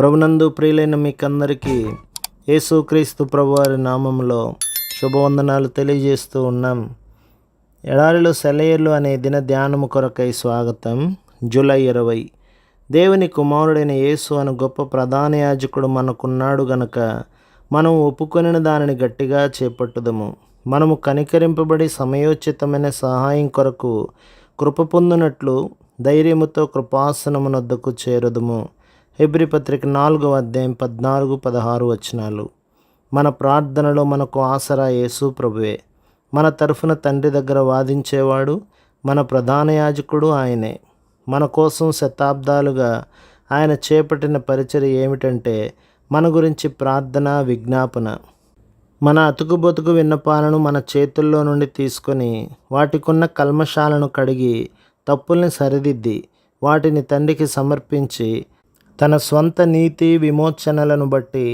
ప్రభునందు ప్రియులైన మీకందరికీ యేసుక్రీస్తు ప్రభువారి నామంలో శుభవందనాలు తెలియజేస్తూ ఉన్నాం. ఎడారిలో సెలయేర్లు అనే దిన ధ్యానము కొరకై స్వాగతం. జూలై 20. దేవుని కుమారుడైన యేసు అను గొప్ప ప్రధాన యాజకుడు మనకున్నాడు గనక మనం ఒప్పుకొనిన దానిని గట్టిగా చేపట్టుదము. మనము కనికరింపబడి సమయోచితమైన సహాయం కొరకు కృప పొందినట్లు ధైర్యముతో కృపాసనమునొద్దకు చేరుదుము. హెబ్రీ పత్రిక 4వ అధ్యాయం 14-16 వచనాలు. మన ప్రార్థనలో మనకు ఆసరా యేసు ప్రభువే. మన తరఫున తండ్రి దగ్గర వాదించేవాడు, మన ప్రధాన యాజకుడు ఆయనే. మన కోసం శతాబ్దాలుగా ఆయన చేపట్టిన పరిచర్య ఏమిటంటే మన గురించి ప్రార్థన, విజ్ఞాపన. మన అతుకుబతుకు విన్నపాలను మన చేతుల్లో నుండి తీసుకొని వాటికున్న కల్మషాలను కడిగి తప్పుల్ని సరిదిద్ది వాటిని తండ్రికి సమర్పించి తన స్వంత నీతి విమోచనలను బట్టి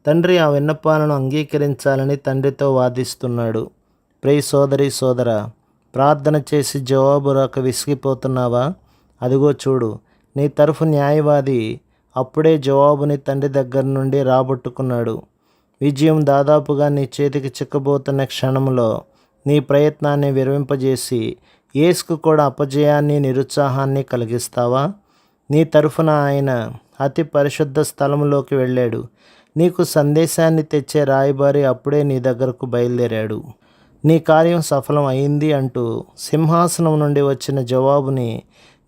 తండ్రి ఆ విన్నపాలను అంగీకరించాలని తండ్రితో వాదిస్తున్నాడు. ప్రియ సోదరి సోదరా, ప్రార్థన చేసి జవాబు రాక విసిగిపోతున్నావా? అదిగో చూడు, నీ తరఫు న్యాయవాది అప్పుడే జవాబుని తండ్రి దగ్గర నుండి రాబట్టుకున్నాడు. విజయం దాదాపుగా నీ చేతికి చిక్కబోతున్న క్షణంలో నీ ప్రయత్నాన్ని విరమింపజేసి యేసుకు కూడా అపజయాన్ని, నిరుత్సాహాన్ని కలిగిస్తావా? నీ తరఫున ఆయన అతి పరిశుద్ధ స్థలంలోకి వెళ్ళాడు. నీకు సందేశాన్ని తెచ్చే రాయబారి అప్పుడే నీ దగ్గరకు బయలుదేరాడు. నీ కార్యం సఫలం అయింది అంటూ సింహాసనం నుండి వచ్చిన జవాబుని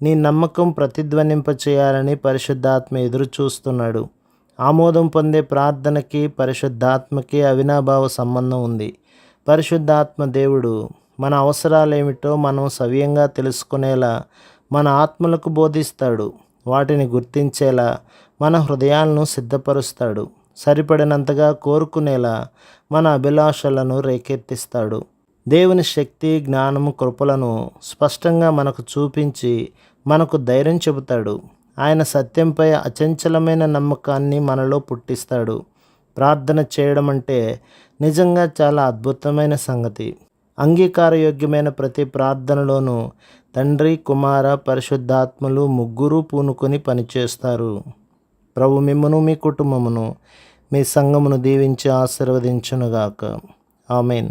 నీ నమ్మకం ప్రతిధ్వనింపచేయాలని పరిశుద్ధాత్మ ఎదురు చూస్తున్నాడు. ఆమోదం పొందే ప్రార్థనకి పరిశుద్ధాత్మకి అవినాభావ సంబంధం ఉంది. పరిశుద్ధాత్మ దేవుడు మన అవసరాలేమిటో మనం సవ్యంగా తెలుసుకునేలా మన ఆత్మలకు బోధిస్తాడు. వాటిని గుర్తించేలా మన హృదయాలను సిద్ధపరుస్తాడు. సరిపడినంతగా కోరుకునేలా మన అభిలాషలను రేకెత్తిస్తాడు. దేవుని శక్తి, జ్ఞానము, కృపలను స్పష్టంగా మనకు చూపించి మనకు ధైర్యం చెబుతాడు. ఆయన సత్యంపై అచంచలమైన నమ్మకాన్ని మనలో పుట్టిస్తాడు. ప్రార్థన చేయడం అంటే నిజంగా చాలా అద్భుతమైన సంగతి. అంగీకారయోగ్యమైన ప్రతి ప్రార్థనలోనూ తండ్రి, కుమార, పరిశుద్ధాత్మలు ముగ్గురు పూనుకొని పనిచేస్తారు. ప్రభు మిమ్మును, మీ కుటుంబమును, మీ సంఘమును దీవించి ఆశీర్వదించునుగాక. ఆమేన్.